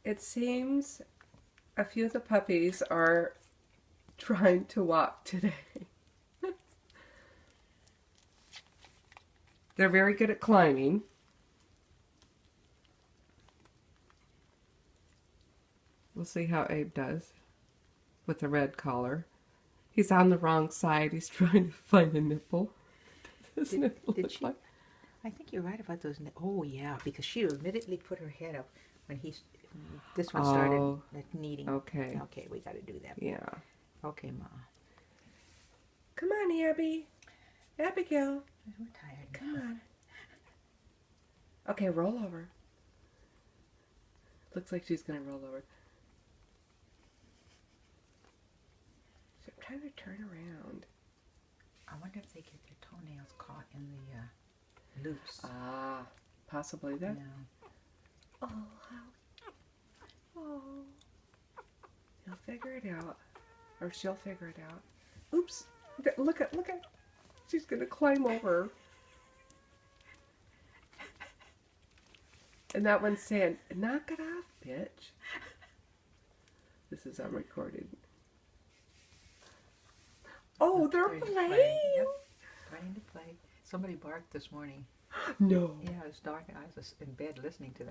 it seems a few of the puppies are trying to walk today. They're very good at climbing. We'll see how Abe does with the red collar. He's on the wrong side. He's trying to find a nipple. Doesn't it look like? I think you're right about those. Oh yeah, because she immediately put her head up when this one started kneading. Okay. Okay, we got to do that. Yeah. Okay, Ma. Come on, Abby. Abigail. We're tired. Come on. Okay, roll over. Looks like she's going to roll over. So I'm trying to turn around. I wonder if they get their toenails caught in the loops. Ah, possibly that. Yeah. Oh, oh. You'll figure it out. Or she'll figure it out. Oops. Look at. She's going to climb over. And that one's saying, knock it off, bitch. This is unrecorded. Oh, they're playing. Yep. Starting to play. Somebody barked this morning. No. Yeah, it was dark and I was just in bed listening to them.